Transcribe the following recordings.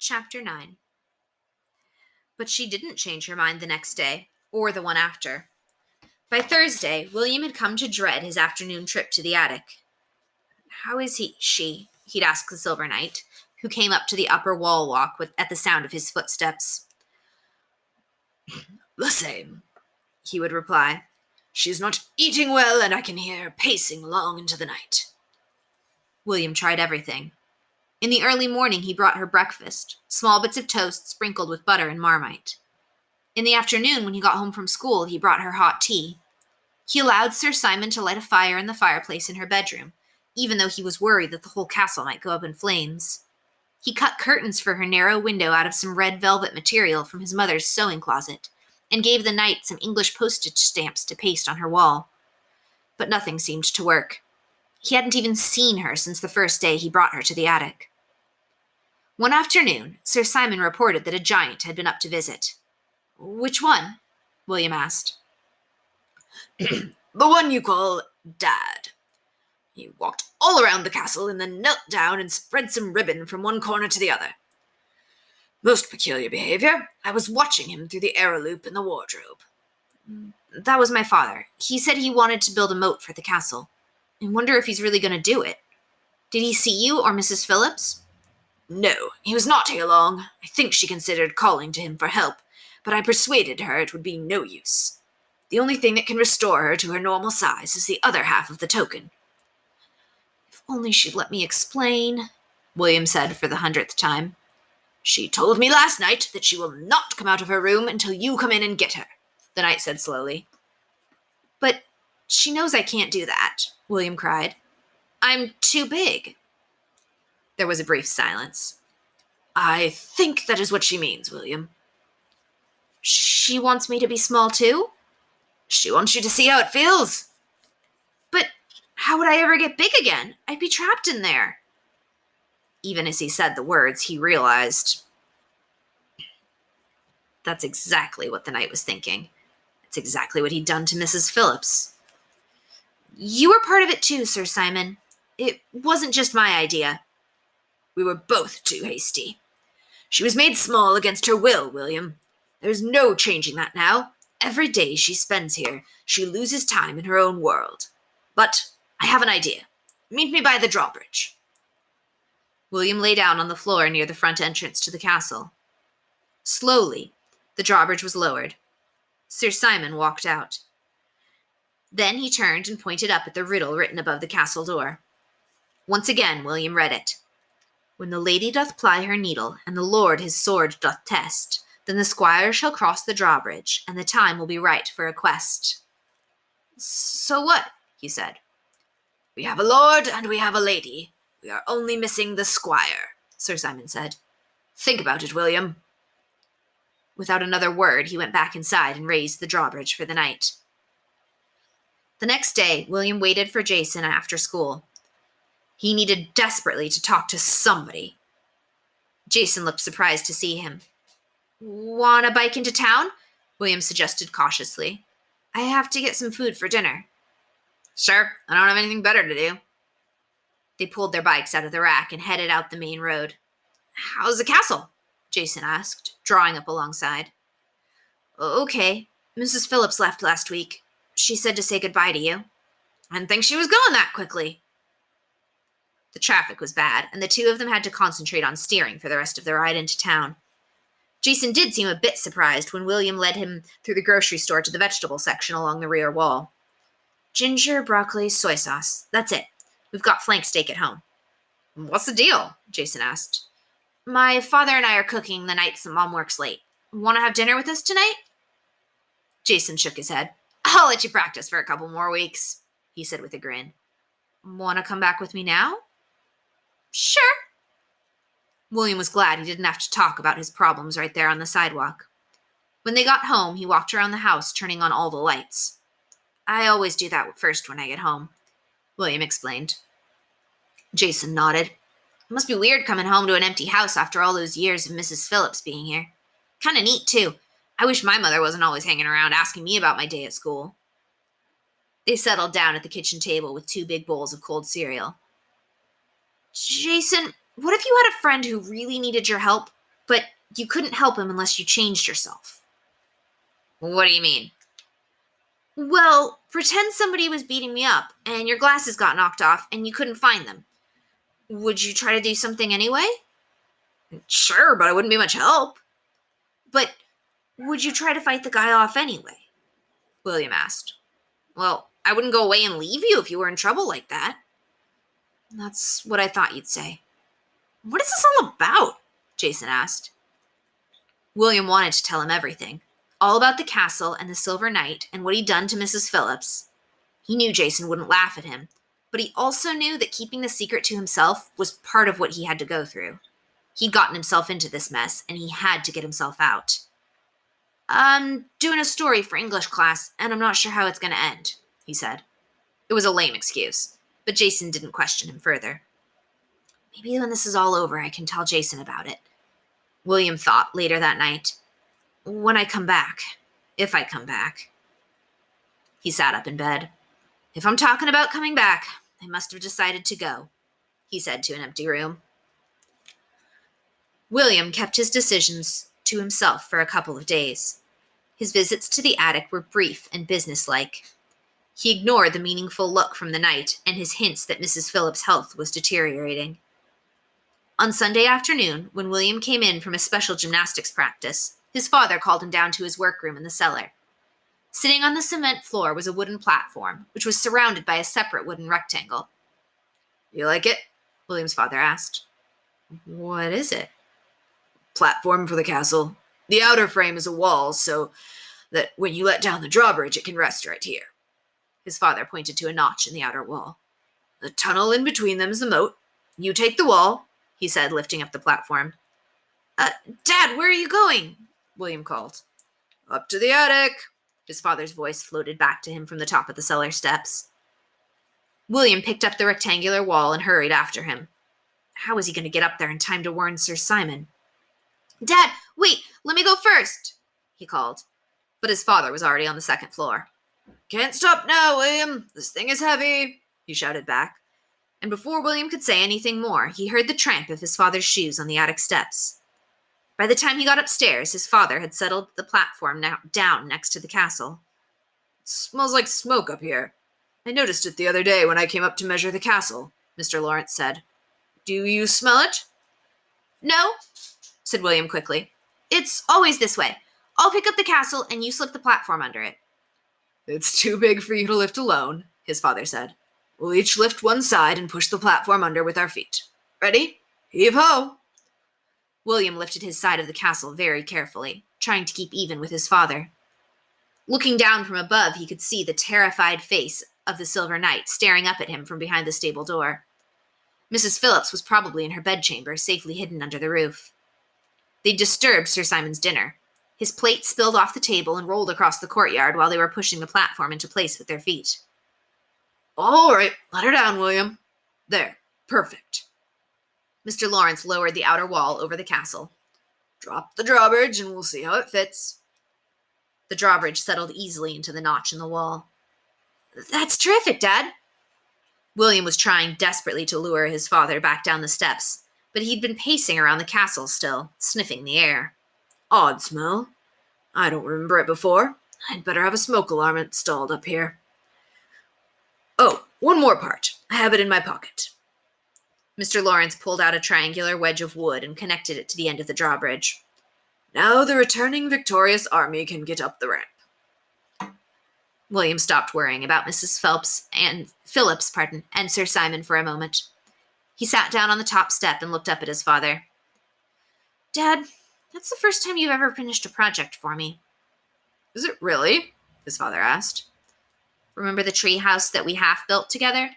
Chapter 9. But she didn't change her mind the next day, or the one after. By Thursday, William had come to dread his afternoon trip to the attic. "How is he'd ask the Silver Knight, who came up to the upper wall walk at the sound of his footsteps. "The same," he would reply. "She is not eating well, and I can hear her pacing long into the night." William tried everything. In the early morning, he brought her breakfast, small bits of toast sprinkled with butter and Marmite. In the afternoon, when he got home from school, he brought her hot tea. He allowed Sir Simon to light a fire in the fireplace in her bedroom, even though he was worried that the whole castle might go up in flames. He cut curtains for her narrow window out of some red velvet material from his mother's sewing closet, and gave the knight some English postage stamps to paste on her wall. But nothing seemed to work. He hadn't even seen her since the first day he brought her to the attic. One afternoon, Sir Simon reported that a giant had been up to visit. "Which one?" William asked. "The one you call Dad. He walked all around the castle and then knelt down and spread some ribbon from one corner to the other. Most peculiar behavior. I was watching him through the arrow loop in the wardrobe." "That was my father. He said he wanted to build a moat for the castle. I wonder if he's really going to do it. Did he see you or Mrs. Phillips?" "No, he was not here long. I think she considered calling to him for help, but I persuaded her it would be no use. The only thing that can restore her to her normal size is the other half of the token." "If only she'd let me explain," William said for the 100th time. "She told me last night that she will not come out of her room until you come in and get her," the knight said slowly. "But she knows I can't do that," William cried. "I'm too big." There was a brief silence. "I think that is what she means, William." "She wants me to be small too?" "She wants you to see how it feels." "But how would I ever get big again? I'd be trapped in there." Even as he said the words, he realized that's exactly what the knight was thinking. It's exactly what he'd done to Mrs. Phillips. "You were part of it too, Sir Simon. It wasn't just my idea." "We were both too hasty. She was made small against her will, William. There's no changing that now. Every day she spends here, she loses time in her own world. But I have an idea. Meet me by the drawbridge." William lay down on the floor near the front entrance to the castle. Slowly, the drawbridge was lowered. Sir Simon walked out. Then he turned and pointed up at the riddle written above the castle door. Once again, William read it. "When the lady doth ply her needle, and the lord his sword doth test, then the squire shall cross the drawbridge, and the time will be right for a quest." "So what?" he said. "We have a lord and we have a lady. We are only missing the squire," Sir Simon said. "Think about it, William." Without another word, he went back inside and raised the drawbridge for the night. The next day, William waited for Jason after school. He needed desperately to talk to somebody. Jason looked surprised to see him. "Want a bike into town?" William suggested cautiously. "I have to get some food for dinner." "Sure, I don't have anything better to do." They pulled their bikes out of the rack and headed out the main road. "How's the castle?" Jason asked, drawing up alongside. "Okay. Mrs. Phillips left last week. She said to say goodbye to you." "I didn't think she was going that quickly." The traffic was bad, and the two of them had to concentrate on steering for the rest of their ride into town. Jason did seem a bit surprised when William led him through the grocery store to the vegetable section along the rear wall. "Ginger, broccoli, soy sauce. That's it. We've got flank steak at home." "What's the deal?" Jason asked. "My father and I are cooking the nights that Mom works late. Want to have dinner with us tonight?" Jason shook his head. "I'll let you practice for a couple more weeks," he said with a grin. "Want to come back with me now?" "Sure." William was glad he didn't have to talk about his problems right there on the sidewalk. When they got home, he walked around the house, turning on all the lights. "I always do that first when I get home," William explained. Jason nodded. "It must be weird coming home to an empty house after all those years of Mrs. Phillips being here. Kind of neat, too. I wish my mother wasn't always hanging around asking me about my day at school." They settled down at the kitchen table with 2 big bowls of cold cereal. "Jason, what if you had a friend who really needed your help? But you couldn't help him unless you changed yourself. What do you mean? Well, pretend somebody was beating me up and your glasses got knocked off and you couldn't find them. Would you try to do something anyway? Sure, but I wouldn't be much help. But would you try to fight the guy off anyway? William asked. Well, I wouldn't go away and leave you if you were in trouble like that. That's what I thought you'd say. What is this all about? Jason asked. William wanted to tell him everything. All about the castle and the Silver Knight and what he'd done to Mrs. Phillips. He knew Jason wouldn't laugh at him, but he also knew that keeping the secret to himself was part of what he had to go through. He'd gotten himself into this mess, and he had to get himself out. I'm doing a story for English class, and I'm not sure how it's going to end, he said. It was a lame excuse, but Jason didn't question him further. Maybe when this is all over, I can tell Jason about it, William thought later that night. When I come back. If I come back. He sat up in bed. If I'm talking about coming back, I must have decided to go, he said to an empty room. William kept his decisions to himself for a couple of days. His visits to the attic were brief and businesslike. He ignored the meaningful look from the night and his hints that Mrs. Phillips' health was deteriorating. On Sunday afternoon, when William came in from a special gymnastics practice, his father called him down to his workroom in the cellar. Sitting on the cement floor was a wooden platform, which was surrounded by a separate wooden rectangle. You like it? William's father asked. What is it? Platform for the castle. The outer frame is a wall, so that when you let down the drawbridge, it can rest right here. His father pointed to a notch in the outer wall. The tunnel in between them is the moat. You take the wall, he said, lifting up the platform. Dad, where are you going? William called. Up to the attic. His father's voice floated back to him from the top of the cellar steps. William picked up the rectangular wall and hurried after him. How was he going to get up there in time to warn Sir Simon? Dad, wait, let me go first, he called. But his father was already on the second floor. Can't stop now, William. This thing is heavy, he shouted back. And before William could say anything more, he heard the tramp of his father's shoes on the attic steps. By the time he got upstairs, his father had settled the platform down next to the castle. It smells like smoke up here. I noticed it the other day when I came up to measure the castle, Mr. Lawrence said. Do you smell it? No, said William quickly. It's always this way. I'll pick up the castle and you slip the platform under it. It's too big for you to lift alone, his father said. We'll each lift one side and push the platform under with our feet. Ready? Heave-ho! William lifted his side of the castle very carefully, trying to keep even with his father. Looking down from above, he could see the terrified face of the Silver Knight staring up at him from behind the stable door. Mrs. Phillips was probably in her bedchamber, safely hidden under the roof. They'd disturbed Sir Simon's dinner. His plate spilled off the table and rolled across the courtyard while they were pushing the platform into place with their feet. All right, let her down, William. There, perfect. Mr. Lawrence lowered the outer wall over the castle. Drop the drawbridge and we'll see how it fits. The drawbridge settled easily into the notch in the wall. That's terrific, Dad. William was trying desperately to lure his father back down the steps, but he'd been pacing around the castle still, sniffing the air. Odd smell. I don't remember it before. I'd better have a smoke alarm installed up here. Oh, one more part. I have it in my pocket. Mr. Lawrence pulled out a triangular wedge of wood and connected it to the end of the drawbridge. Now the returning victorious army can get up the ramp. William stopped worrying about Mrs. Phillips, and Sir Simon for a moment. He sat down on the top step and looked up at his father. Dad, that's the first time you've ever finished a project for me. Is it really? His father asked. Remember the tree house that we half built together?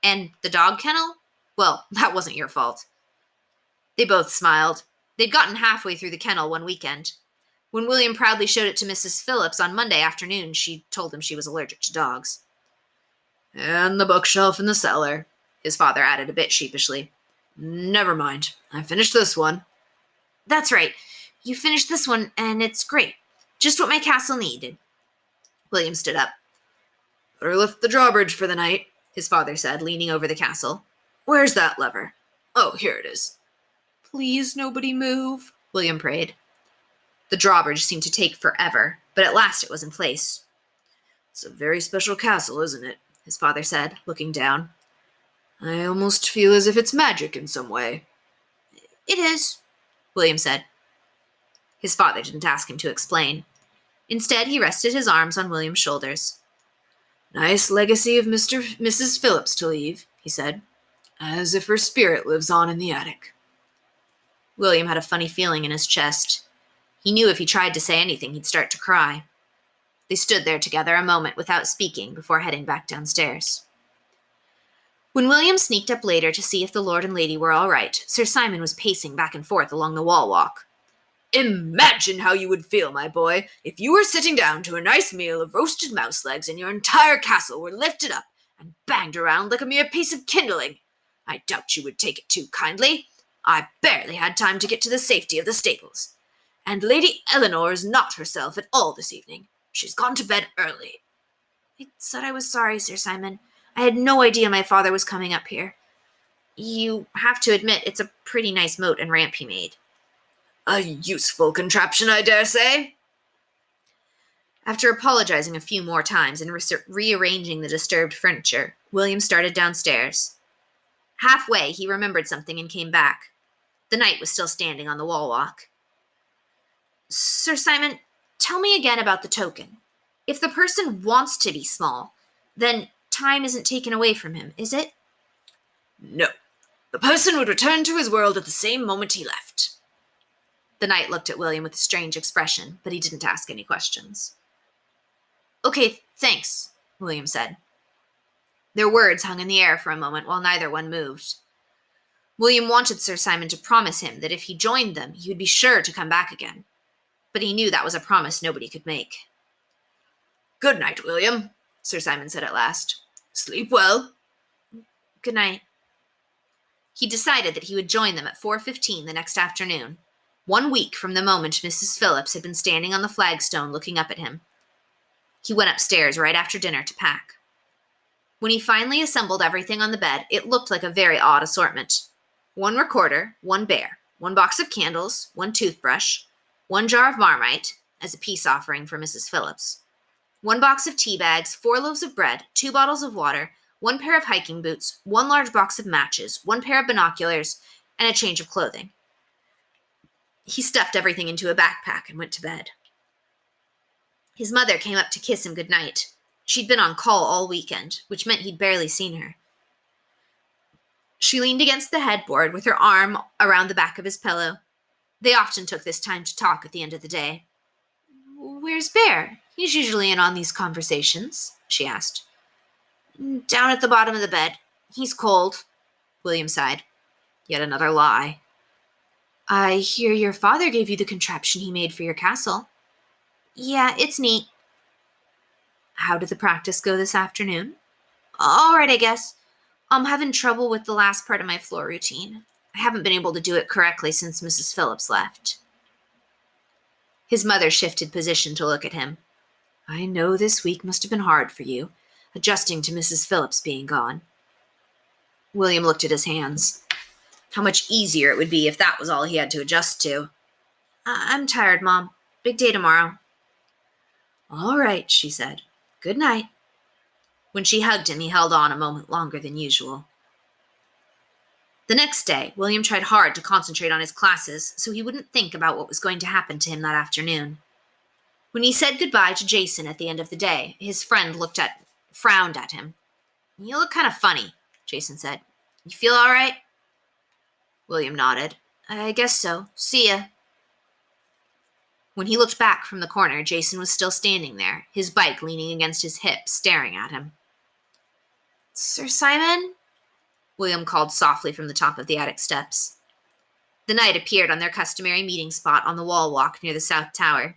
And the dog kennel? Well, that wasn't your fault. They both smiled. They'd gotten halfway through the kennel one weekend. When William proudly showed it to Mrs. Phillips on Monday afternoon, she told him she was allergic to dogs. And the bookshelf in the cellar, his father added a bit sheepishly. Never mind. I finished this one. That's right. You finished this one, and it's great. Just what my castle needed. William stood up. Better lift the drawbridge for the night, his father said, leaning over the castle. Where's that lever? Oh, here it is. Please, nobody move, William prayed. The drawbridge seemed to take forever, but at last it was in place. It's a very special castle, isn't it? His father said, looking down. I almost feel as if it's magic in some way. It is, William said. His father didn't ask him to explain. Instead, he rested his arms on William's shoulders. Nice legacy of Mrs. Phillips to leave, he said, as if her spirit lives on in the attic. William had a funny feeling in his chest. He knew if he tried to say anything, he'd start to cry. They stood there together a moment without speaking before heading back downstairs. When William sneaked up later to see if the Lord and Lady were all right, Sir Simon was pacing back and forth along the wall walk. Imagine how you would feel, my boy, if you were sitting down to a nice meal of roasted mouse legs and your entire castle were lifted up and banged around like a mere piece of kindling. I doubt you would take it too kindly. I barely had time to get to the safety of the stables. And Lady Eleanor is not herself at all this evening. She's gone to bed early. I said I was sorry, Sir Simon. I had no idea my father was coming up here. You have to admit it's a pretty nice moat and ramp he made. A useful contraption, I dare say. After apologizing a few more times and rearranging the disturbed furniture, William started downstairs. Halfway, he remembered something and came back. The knight was still standing on the wall walk. Sir Simon, tell me again about the token. If the person wants to be small, then time isn't taken away from him, is it? No. The person would return to his world at the same moment he left. The knight looked at William with a strange expression, but he didn't ask any questions. Okay, thanks, William said. Their words hung in the air for a moment while neither one moved. William wanted Sir Simon to promise him that if he joined them, he would be sure to come back again. But he knew that was a promise nobody could make. Good night, William, Sir Simon said at last. Sleep well. Good night. He decided that he would join them at 4:15 the next afternoon, 1 week from the moment Mrs. Phillips had been standing on the flagstone looking up at him. He went upstairs right after dinner to pack. When he finally assembled everything on the bed, it looked like a very odd assortment. 1 recorder, 1 bear, 1 box of candles, 1 toothbrush, 1 jar of Marmite, as a peace offering for Mrs. Phillips, 1 box of tea bags, 4 loaves of bread, 2 bottles of water, 1 pair of hiking boots, 1 large box of matches, 1 pair of binoculars, and a change of clothing. He stuffed everything into a backpack and went to bed. His mother came up to kiss him goodnight. She'd been on call all weekend, which meant he'd barely seen her. She leaned against the headboard with her arm around the back of his pillow. They often took this time to talk at the end of the day. Where's Bear? He's usually in on these conversations, she asked. Down at the bottom of the bed. He's cold, William sighed. Yet another lie. I hear your father gave you the contraption he made for your castle. Yeah, it's neat. How did the practice go this afternoon? All right, I guess. I'm having trouble with the last part of my floor routine. I haven't been able to do it correctly since Mrs. Phillips left. His mother shifted position to look at him. I know this week must have been hard for you, adjusting to Mrs. Phillips being gone. William looked at his hands. How much easier it would be if that was all he had to adjust to. I'm tired, Mom. Big day tomorrow. All right, she said. Good night. When she hugged him, he held on a moment longer than usual. The next day, William tried hard to concentrate on his classes so he wouldn't think about what was going to happen to him that afternoon. When he said goodbye to Jason at the end of the day, his friend frowned at him. You look kind of funny, Jason said. You feel all right? William nodded. I guess so. See ya. When he looked back from the corner, Jason was still standing there, his bike leaning against his hip, staring at him. Sir Simon? William called softly from the top of the attic steps. The knight appeared on their customary meeting spot on the wall walk near the south tower.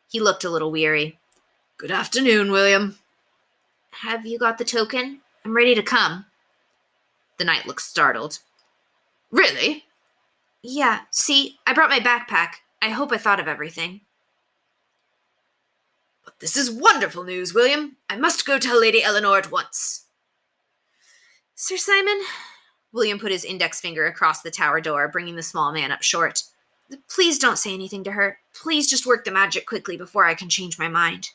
He looked a little weary. Good afternoon, William. Have you got the token? I'm ready to come. The knight looked startled. Really? Yeah, see, I brought my backpack. I hope I thought of everything. But this is wonderful news, William. I must go tell Lady Eleanor at once. Sir Simon? William put his index finger across the tower door, bringing the small man up short. Please don't say anything to her. Please just work the magic quickly before I can change my mind.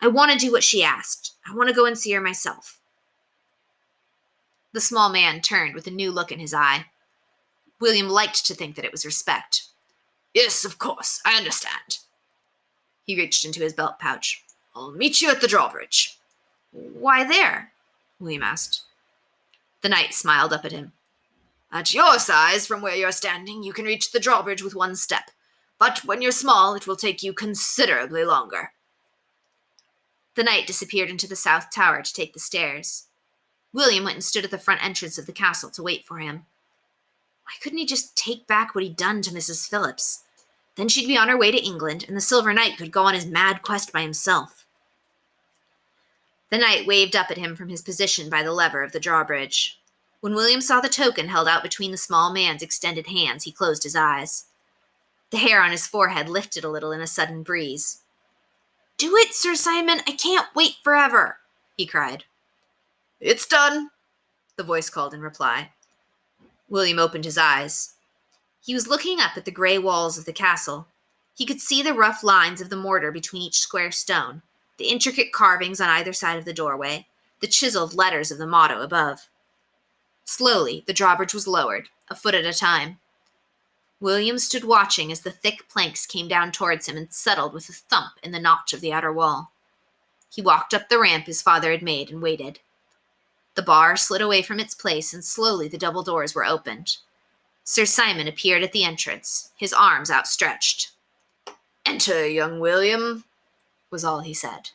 I want to do what she asked. I want to go and see her myself." The small man turned with a new look in his eye. William liked to think that it was respect. "Yes, of course, I understand." He reached into his belt pouch. "I'll meet you at the drawbridge." "Why there?" William asked. The knight smiled up at him. "At your size, from where you're standing, you can reach the drawbridge with one step. But when you're small, it will take you considerably longer." The knight disappeared into the south tower to take the stairs. William went and stood at the front entrance of the castle to wait for him. Why couldn't he just take back what he'd done to Mrs. Phillips? Then she'd be on her way to England, and the Silver Knight could go on his mad quest by himself. The knight waved up at him from his position by the lever of the drawbridge. When William saw the token held out between the small man's extended hands, he closed his eyes. The hair on his forehead lifted a little in a sudden breeze. "Do it, Sir Simon! I can't wait forever!" he cried. "It's done," the voice called in reply. William opened his eyes. He was looking up at the gray walls of the castle. He could see the rough lines of the mortar between each square stone, the intricate carvings on either side of the doorway, the chiseled letters of the motto above. Slowly, the drawbridge was lowered, a foot at a time. William stood watching as the thick planks came down towards him and settled with a thump in the notch of the outer wall. He walked up the ramp his father had made and waited. The bar slid away from its place, and slowly the double doors were opened. Sir Simon appeared at the entrance, his arms outstretched. "Enter, young William," was all he said.